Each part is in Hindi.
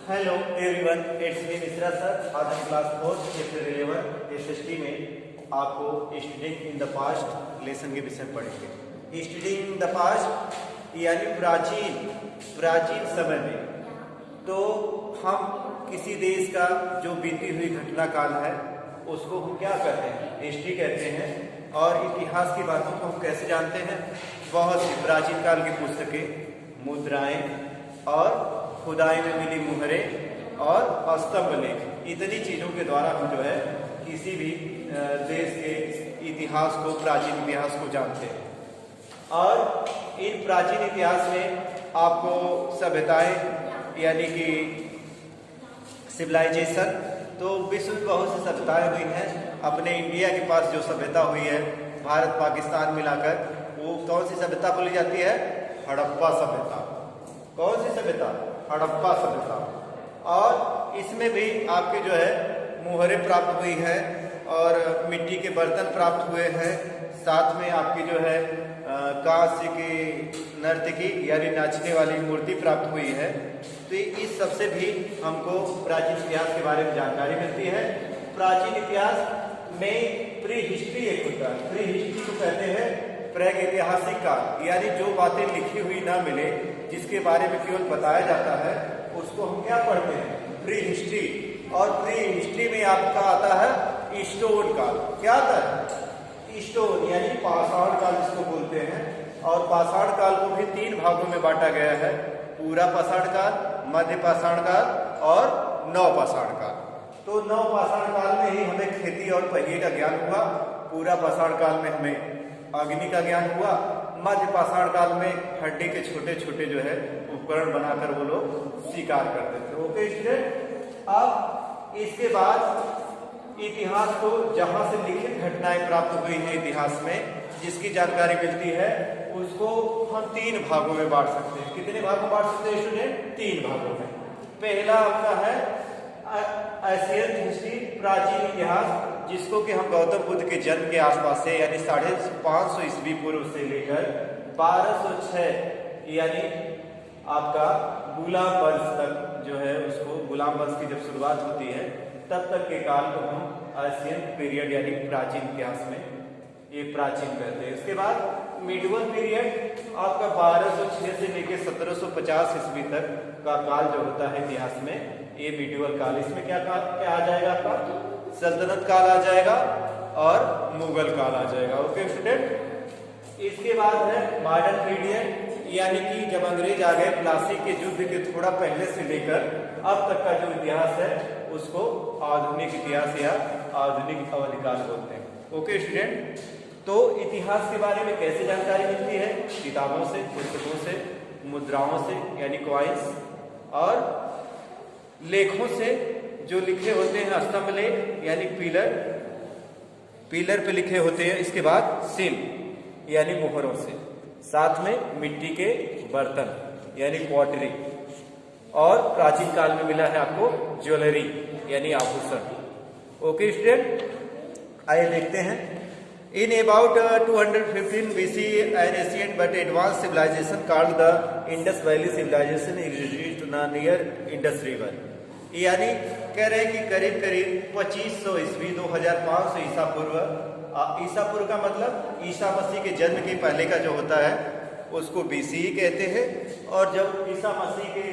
Hello everyone, it's me Mishra sir. आज हम क्लास 4 चैप्टर 11 एसएसटी में आपको studying in the past lesson के विषय पढ़ेंगे। स्टडीइंग इन द पास्ट यानी प्राचीन समय में। तो हम किसी देश का जो बीती हुई घटना काल है उसको हम क्या कहते हैं? हिस्ट्री कहते हैं। और इतिहास की बातों को हम कैसे जानते हैं? बहुत सी प्राचीन काल की पुस्तकें, मुद्राएं और खुदाई में मिली मुहरें और स्तंभ लेख, इतनी चीज़ों के द्वारा हम जो है किसी भी देश के इतिहास को, प्राचीन इतिहास को जानते हैं। और इन प्राचीन इतिहास में आपको सभ्यताएं यानी कि सिविलाइजेशन, तो विश्व में बहुत सी सभ्यताएं हुई हैं। अपने इंडिया के पास जो सभ्यता हुई है भारत पाकिस्तान मिलाकर, वो कौन सी सभ्यता बोली जाती है? हड़प्पा सभ्यता। कौन सी सभ्यता? हड़प्पा सभ्यता। और इसमें भी आपके जो है मुहरें प्राप्त हुई है और मिट्टी के बर्तन प्राप्त हुए हैं। साथ में आपकी जो है कांस्य की नर्तकी यानी नाचने वाली मूर्ति प्राप्त हुई है। तो इस सबसे भी हमको प्राचीन इतिहास के बारे में जानकारी मिलती है। प्राचीन इतिहास में प्री हिस्ट्री एक होता है। प्री हिस्ट्री को कहते हैं प्राग ऐतिहासिक काल, यानी जो बातें लिखी हुई ना मिले, जिसके बारे में केवल बताया जाता है, उसको हम क्या पढ़ते हैं? Pre history. और प्री हिस्ट्री में आपका आता है स्टोन काल। क्या आता है? स्टोन यानी पाषाण काल जिसको बोलते हैं। और पाषाण काल को भी 3 भागों में बांटा गया है: पूरा पाषाण काल, मध्य पाषाण काल और नव पाषाण काल। तो नव पाषाण काल में ही हमें खेती और पहिए का ज्ञान हुआ। पूरा पाषाण काल में हमें अग्नि का ज्ञान हुआ। मध्य पाषाण काल में हड्डी के छोटे छोटे जो है उपकरण बनाकर वो लोग शिकार करते थे। ओके स्टूडेंट, अब इसके बाद इतिहास को जहां से लिखित घटनाएं प्राप्त हुई हैं इतिहास में, जिसकी जानकारी मिलती है, उसको हम 3 भागों में बांट सकते हैं। कितने भागों में बांट सकते हैं स्टूडेंट? 3 भागों में। पहला आपका है एशियन हिस्ट्री, प्राचीन इतिहास, जिसको कि हम गौतम बुद्ध के जन्म के आसपास से यानी 550 ईस्वी पूर्व से लेकर 1206 यानी आपका गुलाम वंश तक जो है, उसको गुलाम वंश की जब शुरुआत होती है तब तक के काल को हम एशियन पीरियड यानी प्राचीन इतिहास में ये प्राचीन कहते हैं। इसके बाद मिडिवल पीरियड आपका 1206 से लेकर 1750 ईस्वी तक का काल जो होता है इतिहास में, ये मिडिवल काल। इसमें क्या आ जाएगा आपका? सल्तनत काल आ जाएगा और मुगल काल आ जाएगा। ओके स्टूडेंट, इसके बाद है मॉडर्न पीरियड, यानी कि जब अंग्रेज आ गए, प्लासी के युद्ध के थोड़ा पहले से लेकर अब तक का जो इतिहास है उसको आधुनिक इतिहास या आधुनिक अवधिकाल बोलते हैं। ओके स्टूडेंट, तो इतिहास के बारे में कैसे जानकारी मिलती है? किताबों से, पुस्तकों से, मुद्राओं से यानी कॉइन्स, और लेखों से जो लिखे होते हैं स्तंभ लेख यानी पिलर पे लिखे होते हैं। इसके बाद शिल्प यानी मोहरों से, साथ में मिट्टी के बर्तन यानी पॉटरी, और प्राचीन काल में मिला है आपको ज्वेलरी यानी आभूषण। ओके स्टूडेंट, आइए देखते हैं। In about 215 BC, an ancient but advanced civilization called the Indus Valley Civilization existed near Indus River। यानी कह रहे हैं कि करीब करीब 2500 ईस्वी 2500 ईसा पूर्व, ईसा पूर्व का मतलब ईसा मसीह के जन्म के पहले का जो होता है उसको BCE कहते हैं, और जब ईसा मसीह के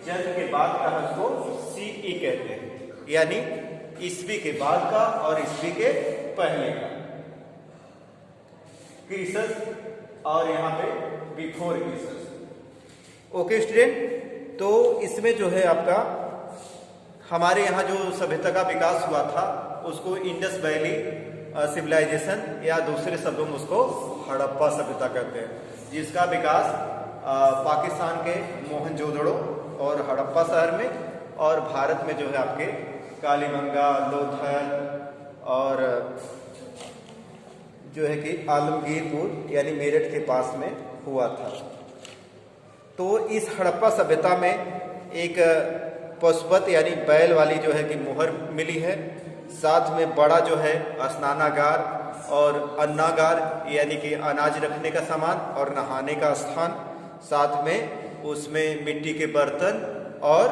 जन्म के बाद का है उसको CE कहते हैं, यानी ईस्वी के बाद का और ईस्वी के पहले का। क्रीसस और यहाँ पे बिफोर क्रीसस। ओके स्टूडेंट, तो इसमें जो है आपका हमारे यहाँ जो सभ्यता का विकास हुआ था उसको इंडस वैली सिविलाइजेशन या दूसरे शब्दों में उसको हड़प्पा सभ्यता कहते हैं, जिसका विकास पाकिस्तान के मोहनजोदड़ो और हड़प्पा शहर में, और भारत में जो है आपके कालीबंगा, लोथल और जो है कि आलमगीरपुर यानी मेरठ के पास में हुआ था। तो इस हड़प्पा सभ्यता में एक पशुपत यानी बैल वाली जो है कि मुहर मिली है। साथ में बड़ा जो है स्नानागार और अन्नागार यानी कि अनाज रखने का सामान और नहाने का स्थान, साथ में उसमें मिट्टी के बर्तन और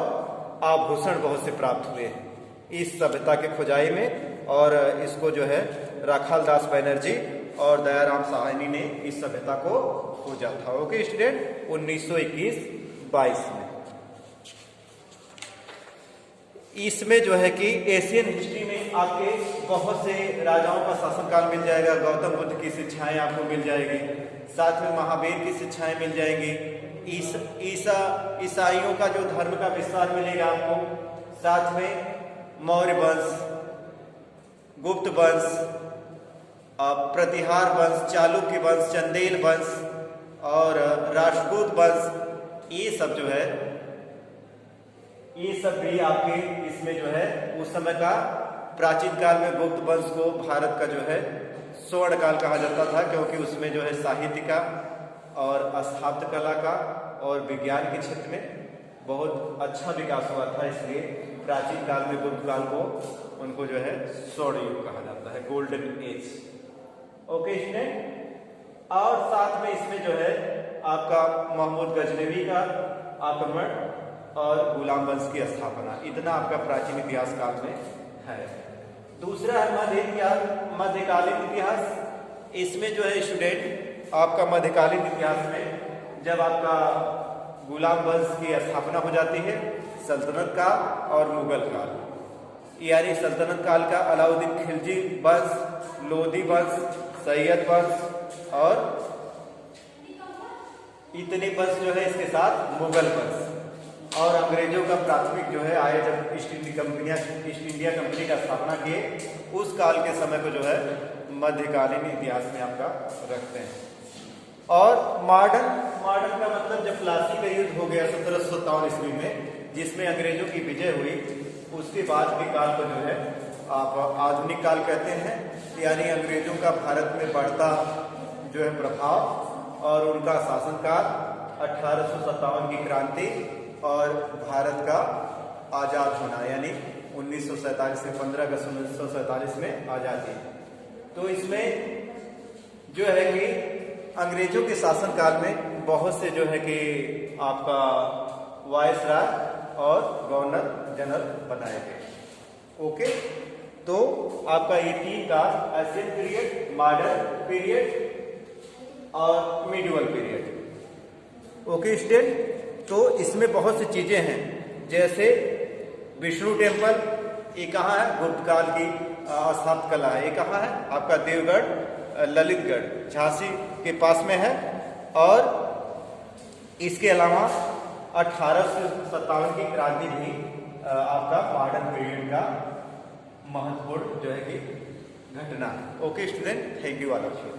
आभूषण बहुत से प्राप्त हुए हैं इस सभ्यता के खुदाई में, और इसको जो है राखाल दास बनर्जी और दयाराम साहनी ने इस सभ्यता को खोजा था। ओके स्टूडेंट, 1921-22 में। इसमें जो है कि एशियन हिस्ट्री में आपके बहुत से राजाओं का शासनकाल मिल जाएगा, गौतम बुद्ध की शिक्षाएं आपको मिल जाएगी, साथ में महावीर की शिक्षाएं मिल जाएंगी, ईसाइयों का जो धर्म का विस्तार मिलेगा आपको, साथ में मौर्य वंश, गुप्त वंश, प्रतिहार वंश, चालुक्य वंश, चंदेल वंश और राष्ट्रकूट वंश, ये सब जो है ये सब भी आपके इसमें जो है उस समय का प्राचीन काल में गुप्त वंश को भारत का जो है स्वर्ण काल कहा जाता था, क्योंकि उसमें जो है साहित्य का और स्थापत्य कला का और विज्ञान के क्षेत्र में बहुत अच्छा विकास हुआ था, इसलिए प्राचीन काल में गुप्त काल को उनको जो है स्वर्ण युग कहा जाता है, गोल्डन एज। ओके स्टूडेंट, और साथ में इसमें जो है आपका महमूद गजनवी का आक्रमण और गुलाम वंश की स्थापना, इतना आपका प्राचीन इतिहास काल में है। दूसरा है मध्यकालीन इतिहास। इसमें जो है स्टूडेंट आपका मध्यकालीन इतिहास में जब आपका गुलाम वंश की स्थापना हो जाती है, सल्तनत काल और मुगल काल, यानी सल्तनत काल का अलाउद्दीन खिलजी वंश, लोधी वंश, सैयद वंश और इतने वंश जो है, इसके साथ मुगल वंश और अंग्रेजों का प्राथमिक जो है आए जब ईस्ट इंडिया कंपनी का स्थापना किए, उस काल के समय को जो है मध्यकालीन इतिहास में आपका रखते हैं। और मॉडर्न का मतलब जब प्लासी का युद्ध हो गया 1757 ईस्वी में, जिसमें अंग्रेजों की विजय हुई, उसके बाद के काल को जो है आप आधुनिक काल कहते हैं, यानी अंग्रेजों का भारत में बढ़ता जो है प्रभाव और उनका शासनकाल, 1857 की क्रांति और भारत का आजाद होना, यानी 1947 से 15 अगस्त 1947 में आजादी। तो इसमें जो है कि अंग्रेजों के शासनकाल में बहुत से जो है कि आपका वायसराय और गवर्नर जनरल बनाए गए। ओके, तो आपका ये तीन का एशियन पीरियड, मॉडर्न पीरियड और मिडिवल पीरियड। ओके स्टूडेंट, तो इसमें बहुत सी चीजें हैं, जैसे विष्णु टेम्पल, ये कहाँ है, गुप्त काल की स्थापत्य कला है, ये कहाँ है आपका देवगढ़, ललितगढ़, झांसी के पास में है। और इसके अलावा 1857 की क्रांति भी आपका मॉडर्न पीरियड का महत्वपूर्ण जो है कि घटना। Okay student, thank you all of you.